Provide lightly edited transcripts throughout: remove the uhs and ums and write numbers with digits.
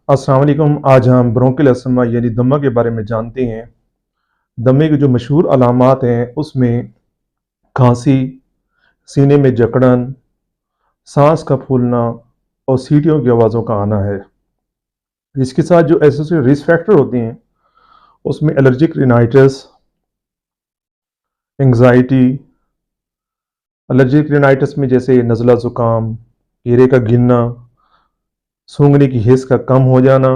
अस्सलाम वालेकुम। आज हम ब्रोंकियल अस्थमा यानी दमा के बारे में जानते हैं। दमे के जो मशहूर अलामात हैं उसमें खांसी, सीने में जकड़न, सांस का फूलना और सीटियों की आवाज़ों का आना है। इसके साथ जो एसोसिएटेड रिस्क फैक्टर होते हैं उसमें allergic rhinitis, anxiety. Allergic rhinitis में जैसे नज़ला ज़ुकाम, कीड़े का गिरना, सूंघने की हिस्स का कम हो जाना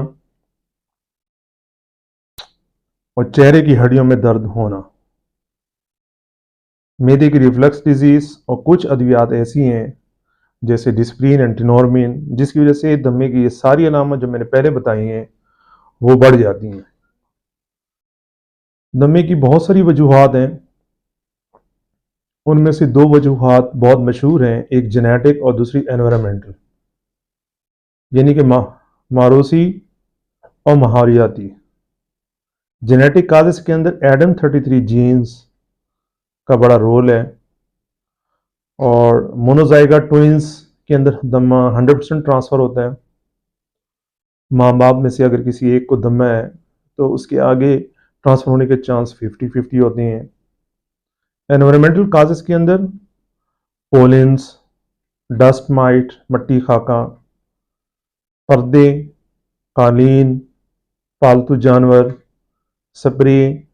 और चेहरे की हड्डियों में दर्द होना। मैदे की रिफ्लक्स डिजीज़ और कुछ अद्वियात ऐसी हैं जैसे डिस्प्रीन, एंटीनॉर्मिन, जिसकी वजह से दमे की ये सारी अलामत जो मैंने पहले बताई हैं वो बढ़ जाती हैं। दमे की बहुत सारी वजूहात हैं, उनमें से दो वजूहात बहुत मशहूर हैं, एक जेनेटिक और दूसरी एनवायरमेंटल, यानी कि मारूसी और माहौरियाती। जेनेटिक काजेस के अंदर एडम 33 जीन्स का बड़ा रोल है और मोनोजाइगा ट्विंस के अंदर दमा 100% ट्रांसफ़र होता है। माँ बाप में से अगर किसी एक को दमा है तो उसके आगे ट्रांसफ़र होने के चांस 50-50 होते हैं। एनवायरमेंटल काजेस के अंदर पोलेंस, डस्ट माइट, मट्टी खाका, पर्दे, कालीन, पालतू जानवर, स्प्रे,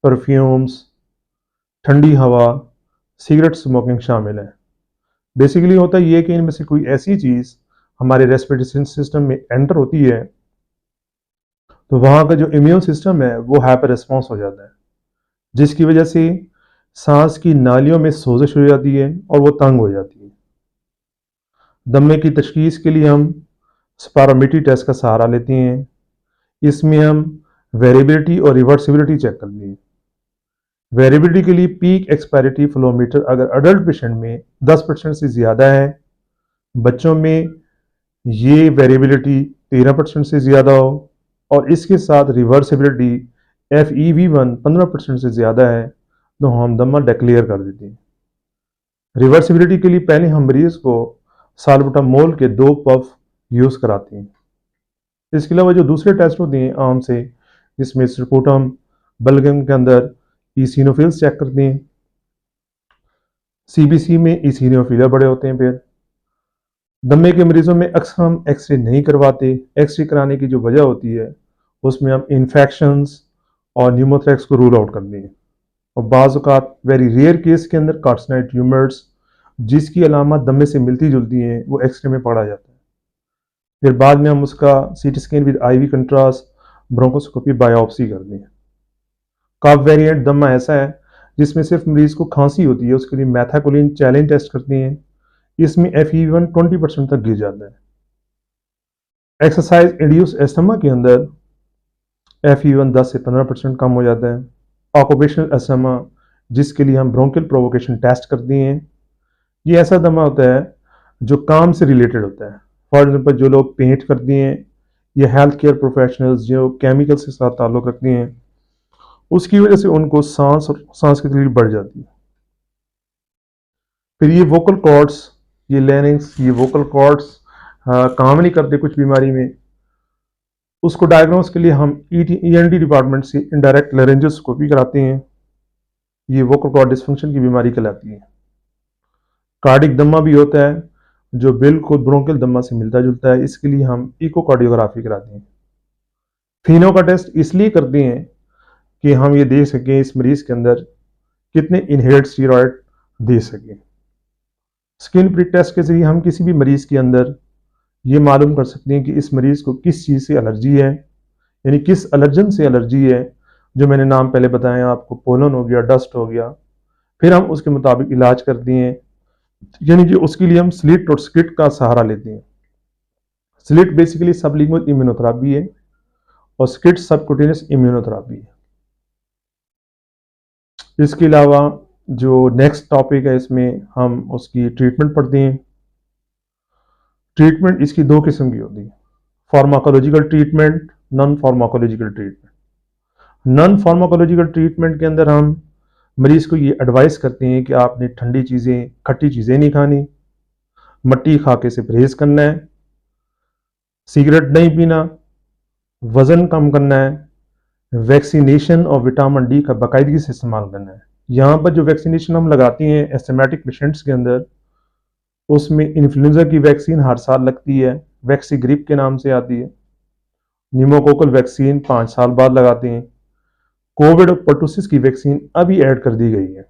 परफ्यूम्स, ठंडी हवा, सिगरेट स्मोकिंग शामिल है। बेसिकली होता यह है कि इनमें से कोई ऐसी चीज़ हमारे रेस्पिरेटरी सिस्टम में एंटर होती है तो वहाँ का जो इम्यून सिस्टम है वो हाइपर रिस्पॉन्स हो जाता है, जिसकी वजह से सांस की नालियों में सोजिश हो जाती है और वो तंग हो जाती है। दमे की तशखीस के लिए हम स्पायरोमीट्री टेस्ट का सहारा लेते हैं। इसमें हम वेरिएबिलिटी और रिवर्सिबिलिटी चेक करते हैं। वेरिएबिलिटी के लिए पीक एक्सपायरेटरी फ्लोमीटर अगर अडल्ट पेशेंट में 10% से ज़्यादा है, बच्चों में ये वेरिएबिलिटी 13% से ज़्यादा हो और इसके साथ रिवर्सिबिलिटी FEV1 15% से ज़्यादा है तो हम दमा डिक्लेयर कर देते हैं। रिवर्सिबिलिटी के लिए पहले हम मरीज को साल्बुटामोल के 2 पफ यूज़ कराते हैं। इसके अलावा जो दूसरे टेस्ट होते हैं आम से, जिसमें स्पुटम, बलगम के अंदर ईसिनोफिल्स चेक करते हैं। CBC में ईसिनोफिलिया बड़े होते हैं। फिर दमे के मरीजों में अक्सर हम एक्सरे नहीं करवाते। एक्सरे कराने की जो वजह होती है उसमें हम इन्फेक्शंस और न्यूमोथ्रेक्स को रूल आउट करते हैं और बाज़ औक़ात वेरी रेयर केस के अंदर कार्सिनॉइड ट्यूमर्स जिसकी अलामत दमे से मिलती जुलती हैं वो एक्सरे में पढ़ा जाता है। फिर बाद में हम उसका CT scan with IV contrast, bronchoscopy, biopsy करते हैं। कफ वेरिएंट दमा ऐसा है जिसमें सिर्फ मरीज को खांसी होती है, उसके लिए मैथाकोलिन चैलेंज टेस्ट करते हैं। इसमें FEV1 20% तक गिर जाता है। एक्सरसाइज इंड्यूस एस्थमा के अंदर FEV1 10 से 15% कम हो जाता है। ऑक्यूपेशनल अस्थमा जिसके लिए हम ब्रोंकियल प्रोवोकेशन टेस्ट करते हैं, ये ऐसा दमा होता है जो काम से रिलेटेड होता है। फॉर एग्जांपल जो लोग पेंट करते हैं या हेल्थ केयर प्रोफेशनल्स जो केमिकल के साथ ताल्लुक़ रखते हैं, उसकी वजह से उनको सांस की तकलीफ बढ़ जाती है। फिर ये वोकल कॉर्ड्स, ये लैरिंक्स, ये वोकल कॉर्ड्स काम नहीं करते कुछ बीमारी में, उसको डायग्नोस के लिए हम ENT डिपार्टमेंट से इनडायरेक्ट लैरिंजोस्कोपी कराते हैं। ये वोकल कॉर्ड डिस्फंक्शन की बीमारी कहलाती है। कार्डिक दमा भी होता है जो बिल्कुल ब्रोंकियल दमा से मिलता जुलता है, इसके लिए हम इकोकार्डियोग्राफी कराते हैं। फिनो का टेस्ट इसलिए करते हैं कि हम ये देख सकें इस मरीज के अंदर कितने इनहेल्ड स्टीरॉयड दे सकें। स्किन प्रिक टेस्ट के जरिए हम किसी भी मरीज के अंदर ये मालूम कर सकते हैं कि इस मरीज को किस चीज़ से एलर्जी है, यानी किस एलर्जन से एलर्जी है, जो मैंने नाम पहले बताए आपको, पोलन हो गया, डस्ट हो गया। फिर हम उसके मुताबिक इलाज करते हैं, यानी कि उसके लिए हम स्लिट और स्किट का सहारा लेते हैं। स्लिट बेसिकली सबलिंगुअल इम्यूनोथेरेपी है और स्किट सबक्यूटेनियस इम्यूनोथेरेपी है। इसके अलावा जो नेक्स्ट टॉपिक है इसमें हम उसकी ट्रीटमेंट पढ़ते हैं। ट्रीटमेंट इसकी दो किस्म की होती है, pharmacological treatment, non pharmacological treatment. Non pharmacological treatment के अंदर हम मरीज को ये एडवाइस करते हैं कि आपने ठंडी चीज़ें, खट्टी चीज़ें नहीं खानी, मट्टी खाके से परहेज करना है, सिगरेट नहीं पीना, वज़न कम करना है, वैक्सीनेशन और विटामिन डी का बाकायदगी से इस्तेमाल करना है। यहाँ पर जो वैक्सीनेशन हम लगाते हैं एस्थमेटिक पेशेंट्स के अंदर, उसमें इन्फ्लुएंजा की वैक्सीन हर साल लगती है, वैक्सीग्रिप के नाम से आती है। न्यूमोकोकल वैक्सीन 5 साल बाद लगाते हैं। कोविड और पर्टुसिस की वैक्सीन अभी ऐड कर दी गई है।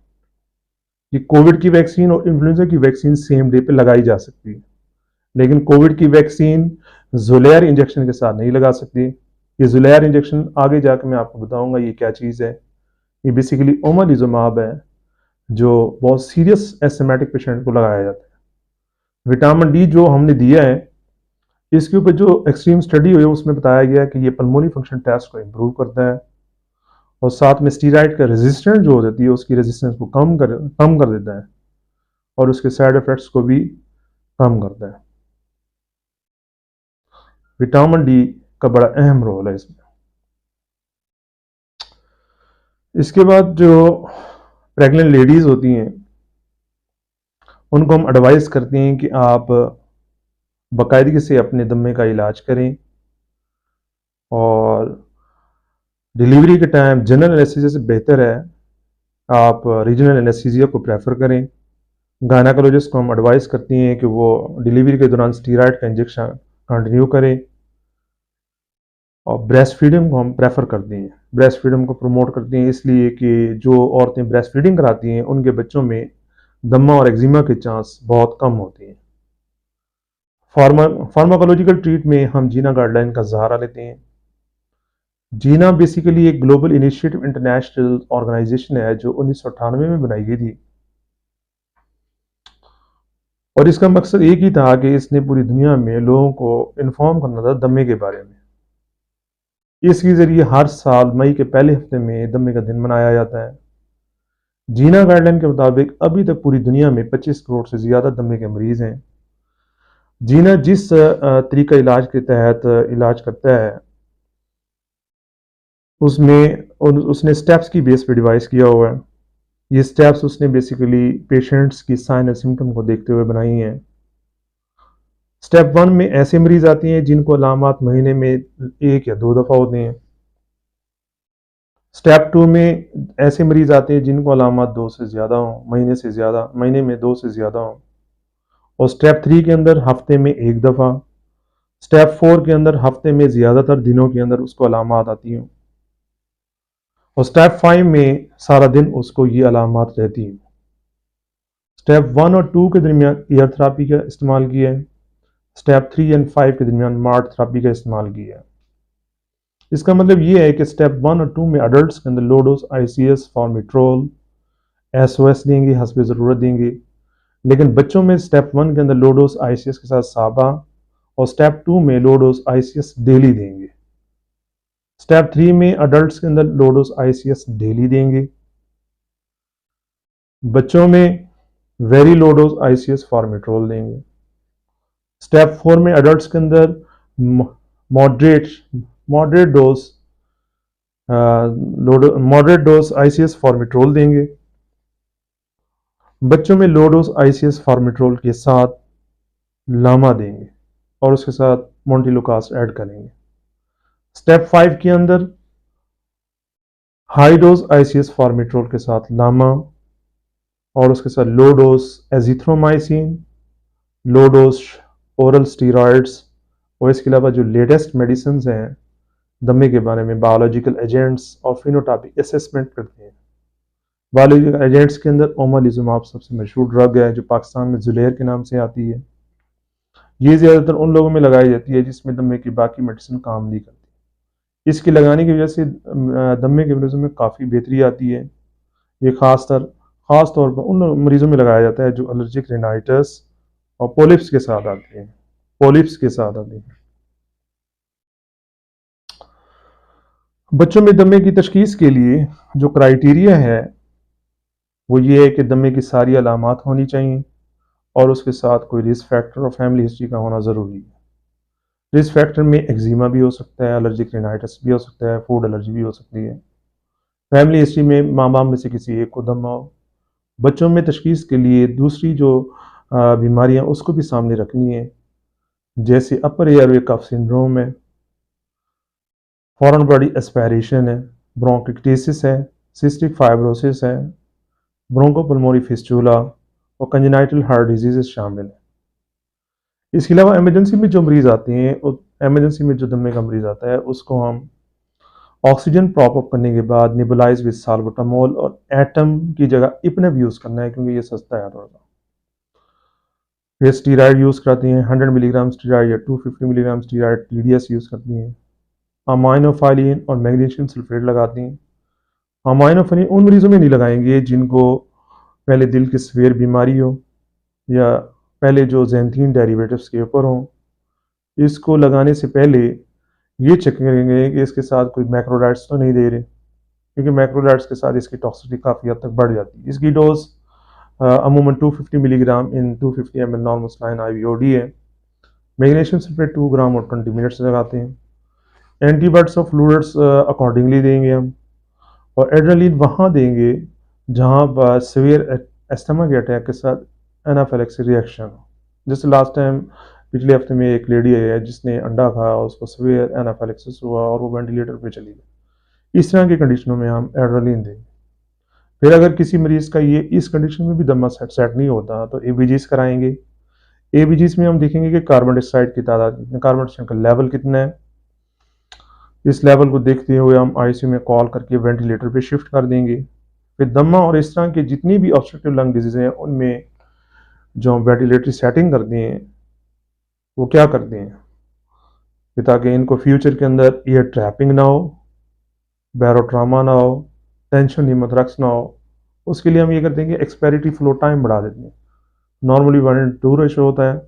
ये कोविड की वैक्सीन और इन्फ्लुएंजा की वैक्सीन सेम डे पे लगाई जा सकती है, लेकिन कोविड की वैक्सीन ज़ुलैर इंजेक्शन के साथ नहीं लगा सकती। ये ज़ुलैर इंजेक्शन आगे जाकर मैं आपको बताऊंगा ये क्या चीज़ है। ये बेसिकली ओमालिजुमाब है, जो बहुत सीरियस एस्थमेटिक पेशेंट को लगाया जाता है। विटामिन डी जो हमने दिया है, इसके ऊपर जो एक्सट्रीम स्टडी हुई है उसमें बताया गया है कि ये पल्मोनरी फंक्शन टेस्ट को इम्प्रूव करता है और साथ में स्टीराइड का रेजिस्टेंस जो हो जाती है उसकी रेजिस्टेंस को कम कर देता है और उसके साइड इफेक्ट्स को भी कम करता है। विटामिन डी का बड़ा अहम रोल है इसमें। इसके बाद जो प्रेग्नेंट लेडीज होती हैं उनको हम एडवाइस करते हैं कि आप बाकायदगी से अपने दमे का इलाज करें और डिलीवरी के टाइम जनरल एनेस्थीसिया से बेहतर है आप रीजनल एनेस्थीसिया को प्रेफर करें। गायनाकोलॉजिस्ट को हम एडवाइस करती हैं कि वो डिलीवरी के दौरान स्टीरॉयड का इंजेक्शन कंटिन्यू करें और ब्रेस्ट फीडिंग को हम प्रेफर करते हैं, ब्रेस्ट फीडिंग को प्रमोट करते हैं इसलिए कि जो औरतें ब्रेस्ट फीडिंग कराती हैं उनके बच्चों में दमा और एक्जिमा के चांस बहुत कम होते हैं। फार्माकोलॉजिकल ट्रीट में हम जीना गाइडलाइन का सहारा लेते हैं। जीना बेसिकली एक ग्लोबल इनिशिएटिव इंटरनेशनल ऑर्गेनाइजेशन है जो 1998 में बनाई गई थी और इसका मकसद एक ही था कि इसने पूरी दुनिया में लोगों को इन्फॉर्म करना था दमे के बारे में। इसके जरिए हर साल मई के पहले हफ्ते में दमे का दिन मनाया जाता है। जीना गाइडलाइन के मुताबिक अभी तक पूरी दुनिया में 25 करोड़ से ज़्यादा दमे के मरीज हैं। जीना जिस तरीका इलाज के तहत इलाज करता है उसने स्टेप्स की बेस पे डिवाइस किया हुआ है। ये स्टेप्स उसने बेसिकली पेशेंट्स की साइन और सिम्टम को देखते हुए बनाई हैं। स्टेप 1 में ऐसे मरीज आते हैं जिनको अलामात महीने में 1 या 2 दफ़ा होते हैं। स्टेप 2 में ऐसे मरीज आते हैं जिनको अलामात 2 से ज़्यादा हों, महीने में 2 से ज़्यादा हों। और स्टेप 3 के अंदर हफ्ते में 1 दफ़ा। स्टेप 4 के अंदर हफ्ते में ज़्यादातर दिनों के अंदर उसको अलामात आती हों और स्टेप 5 में सारा दिन उसको ये अलामात रहती हैं। स्टेप 1 और 2 के दरमियान एयर थेरापी का इस्तेमाल किया है। स्टेप 3 एंड 5 के दरमियान मार्ट थेरापी का इस्तेमाल किया है। इसका मतलब ये है कि स्टेप 1 और 2 में अडल्ट के अंदर लो डोज आईसीएस फॉर्मिट्रोल एसओएस देंगे, हस्ब ज़रूरत देंगे, लेकिन बच्चों में स्टेप 1 के अंदर लो डोज आईसीएस के साथ साबा और स्टेप 2 में लो डोज आईसीएस डेली देंगे। स्टेप 3 में अडल्ट के अंदर लो डोज आईसीएस डेली देंगे। बच्चों में very low dose ICS formoterol देंगे। स्टेप 4 में अडल्ट के अंदर moderate dose moderate dose ICS formoterol देंगे। बच्चों में लो डोज आईसीएस फॉर्मिट्रोल के साथ लामा देंगे और उसके साथ मोंटिलुकास ऐड करेंगे। स्टेप 5 के अंदर हाई डोज आईसीएस फॉर्मिट्रोल के साथ लामा और उसके साथ low dose azithromycin, low dose oral steroids और इसके अलावा जो लेटेस्ट मेडिसिन हैं दमे के बारे में बायोलॉजिकल एजेंट्स और फिनोटाइपिक असेसमेंट करते हैं। बायोलॉजिकल एजेंट्स के अंदर ओमालिजुमाब सबसे मशहूर ड्रग है जो पाकिस्तान में जुलेर के नाम से आती है। ये ज़्यादातर उन लोगों में लगाई जाती है जिसमें दमे की बाकी मेडिसिन काम नहीं करती। इसके लगाने की वजह से दमे के मरीजों में काफ़ी बेहतरी आती है। ये ख़ास तौर पर उन मरीजों में लगाया जाता है जो एलर्जिक रिनाइटिस और पोलिप्स के साथ आते हैं। बच्चों में दमे की तशखीस के लिए जो क्राइटेरिया है वो ये है कि दमे की सारी अलामात होनी चाहिए और उसके साथ कोई रिस्क फैक्टर और फैमिली हिस्ट्री का होना ज़रूरी है। रिस्क फैक्टर में एक्जिमा भी हो सकता है, एलर्जिक रिनाइटिस भी हो सकता है, फूड एलर्जी भी हो सकती है। फैमिली हिस्ट्री में माँ बाप में से किसी एक को दमा हो। बच्चों में तशखीस के लिए दूसरी जो बीमारियाँ उसको भी सामने रखनी है, जैसे अपर एयरवे कफ सिंड्रोम है, फॉरेन बॉडी एस्पायरेशन है, ब्रोंकिक्टेसिस है, सिस्टिक फाइब्रोसिस है, ब्रोंकोपल्मोनरी फिस्टूला और कंजेनाइटल हार्ट डिजीज शामिल है। इसके अलावा इमरजेंसी में जो मरीज आते हैं, इमरजेंसी में जो दमे का मरीज आता है उसको हम ऑक्सीजन प्रॉप अप करने के बाद निबुलाइज विद साल्बुटामोल और एटम की जगह इपनेब यूज़ करना है, क्योंकि ये सस्ता है थोड़ा सा। फिर स्टीराइड यूज़ करती हैं, 100 मिलीग्राम स्टीराइड या 250 मिलीग्राम स्टीराइड TDS यूज़ करती हैं। अमाइनोफाइलिन और मैग्नीशियम सल्फेट लगाती हैं। अमाइनोफाइलिन उन मरीजों में नहीं लगाएंगे जिनको पहले दिल की सीवियर बीमारी हो या पहले जो ज़ैंथीन डेरिवेटिव्स के ऊपर हों। इसको लगाने से पहले ये चेक करेंगे कि इसके साथ कोई मैक्रोलाइट्स तो नहीं दे रहे, क्योंकि मैक्रोलाइट्स के साथ इसकी टॉक्सिसिटी काफ़ी हद तक बढ़ जाती है। इसकी डोज अमूमन 250 मिलीग्राम इन 250 ml नॉर्मल साइन IVOD है। मैग्नीशियम सल्फेट 2 ग्राम और 20 मिनट्स लगाते हैं। एंटीबायोटिक्स ऑफ फ्लूइड्स अकॉर्डिंगली देंगे हम, और एड्रेनलिन वहाँ देंगे जहाँ पर सीवियर एस्थमा के अटैक के साथ एनाफिलैक्सिस रिएक्शन हो। जैसे लास्ट टाइम पिछले हफ्ते में एक लेडी है जिसने अंडा खाया, उसको सीवियर एनाफिलैक्सिस हुआ और वो वेंटिलेटर पे चली गई। इस तरह की कंडीशनों में हम एड्रेनलिन देंगे। फिर अगर किसी मरीज का ये इस कंडीशन में भी दमा सेट नहीं होता तो ABGs कराएंगे। ABGs में हम देखेंगे कि कार्बन डाइऑक्साइड की तादाद कितनी, कार्बन डाइऑक्साइड का लेवल कितना है। इस लेवल को देखते हुए हम ICU में कॉल करके वेंटिलेटर पे शिफ्ट कर देंगे। फिर दमा और इस तरह के जितनी भी ऑब्स्ट्रक्टिव लंग डिजीज़ हैं उनमें जो हम वेंटिलेटरी सेटिंग करते हैं वो क्या करते हैं कि ताकि इनको फ्यूचर के अंदर एयर ट्रैपिंग ना हो, बैरोट्रामा ना हो, टेंशन हीमोथोरैक्स ना हो। उसके लिए हम ये करते हैं कि एक्सपायरेटरी फ्लो टाइम बढ़ा देते हैं। नॉर्मली 1:2 रेशो होता है,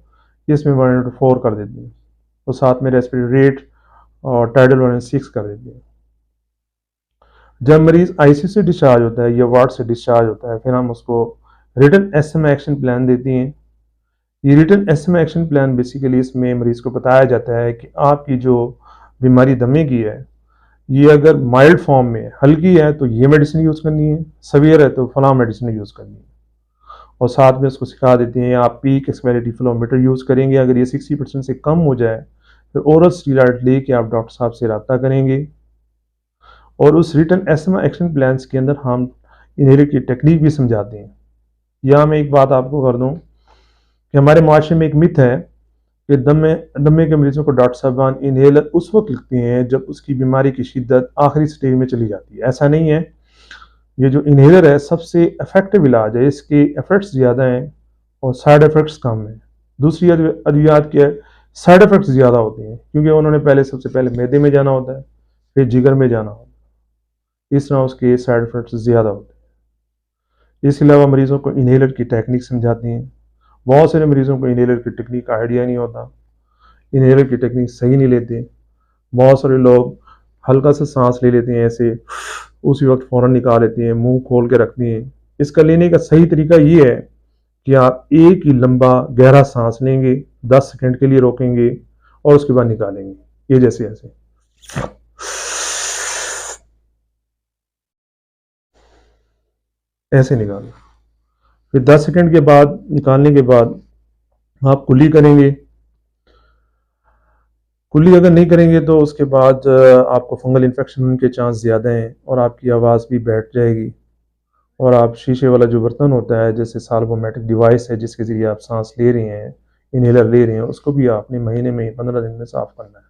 इसमें 1:4 कर देते हैं, और साथ में रेस्पिरेटरी रेट और टाइडल 1:6 कर देते हैं। जब मरीज ICU से डिस्चार्ज होता है या वार्ड से डिस्चार्ज होता है, फिर हम उसको रिटन SMA एक्शन प्लान देती हैं। ये written SMA action plan basically इसमें मरीज को बताया जाता है कि आपकी जो बीमारी दमे की है, ये अगर माइल्ड फॉर्म में हल्की है तो ये मेडिसिन यूज़ करनी है, सवियर है तो फलां मेडिसिन यूज़ करनी है। और साथ में उसको सिखा देते हैं आप पीक एक्सपायरेटरी फ्लोमीटर यूज़ करेंगे। अगर ये 60% से कम हो जाए फिर ओरल स्टीरॉइड लेके आप डॉक्टर साहब से रब्ता करेंगे। और उस रिटन SMA एक्शन प्लान्स के अंदर हम इन्हेलर की टेक्निक भी समझाते हैं। यहाँ मैं एक बात आपको कर दूँ कि हमारे माशरे में एक मिथ है कि दमे के मरीजों को डॉक्टर साहबान इन्हेलर उस वक्त लिखते हैं जब उसकी बीमारी की शिद्दत आखिरी स्टेज में चली जाती है। ऐसा नहीं है। ये जो इन्हेलर है सबसे इफेक्टिव इलाज है, इसके इफेक्ट्स ज़्यादा हैं और साइड इफ़ेक्ट्स कम हैं। दूसरी अद्वियात के साइड इफ़ेक्ट्स ज़्यादा होते हैं, क्योंकि उन्होंने सबसे पहले मैदे में जाना होता है, फिर जिगर में जाना होता है। इस तरह उसके साइड इफ़ेक्ट्स ज़्यादा होते हैं। इसके अलावा मरीज़ों को इन्हेलर की टेक्निक समझाती हैं। बहुत सारे मरीज़ों को इन्हेलर की टेक्निक का आइडिया नहीं होता, इन्हेलर की टेक्निक सही नहीं लेते। बहुत सारे लोग हल्का सा सांस ले लेते हैं, ऐसे उसी वक्त फ़ौरन निकाल लेते हैं, मुंह खोल के रखते हैं। इसका लेने का सही तरीका ये है कि आप एक ही लंबा गहरा सांस लेंगे, 10 सेकंड के लिए रोकेंगे और उसके बाद निकालेंगे, ये जैसे ऐसे। ऐसे निकालना। फिर 10 सेकंड के बाद निकालने के बाद आप कुल्ली करेंगे। कुल्ली अगर नहीं करेंगे तो उसके बाद आपको फंगल इन्फेक्शन के चांस ज़्यादा हैं और आपकी आवाज़ भी बैठ जाएगी। और आप शीशे वाला जो बर्तन होता है, जैसे साल्वोमेट्रिक डिवाइस है जिसके ज़रिए आप सांस ले रहे हैं, इन्हेलर ले रहे हैं, उसको भी आपने महीने में 15 दिन में साफ़ करना है।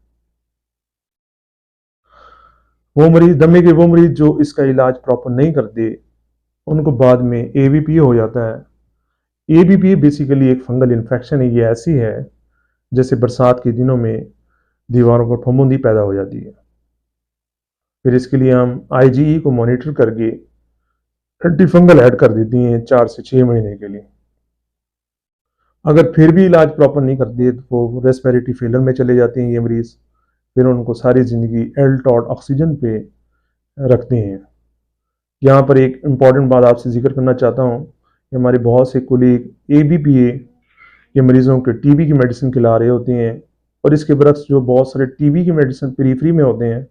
वो मरीज दमे के वो मरीज जो इसका इलाज प्रॉपर नहीं करते उनको बाद में ABPA हो जाता है। ABPA बेसिकली एक फंगल इन्फेक्शन है। ये ऐसी है जैसे बरसात के दिनों में दीवारों पर फफूंदी पैदा हो जाती है। फिर इसके लिए हम IgE को मॉनिटर करके एंटी फंगल ऐड कर देती हैं 4 से 6 महीने के लिए। अगर फिर भी इलाज प्रॉपर नहीं करती तो वो रेस्पिरेटरी फेलर में चले जाते हैं ये मरीज़। फिर उनको सारी ज़िंदगी L-TOD ऑक्सीजन पे रखते हैं। यहाँ पर एक इम्पॉर्टेंट बात आपसे जिक्र करना चाहता हूँ कि हमारे बहुत से कुलीग ABPA के मरीज़ों के TB की मेडिसिन खिला रहे होते हैं, और इसके बरक्स जो बहुत सारे TB की मेडिसिन पेरिफेरी में होते हैं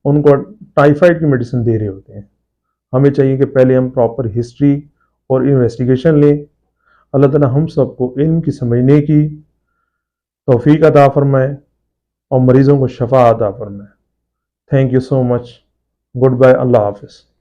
उनको टाइफाइड की मेडिसिन दे रहे होते हैं। हमें चाहिए कि पहले हम प्रॉपर हिस्ट्री और इन्वेस्टिगेशन लें। अल्लाह ताला हम सबको इल्म की समझने की तौफीक अता फरमाए और मरीज़ों को शफा अता फरमाए। Thank you so much. Good bye, अल्लाह हाफिज़।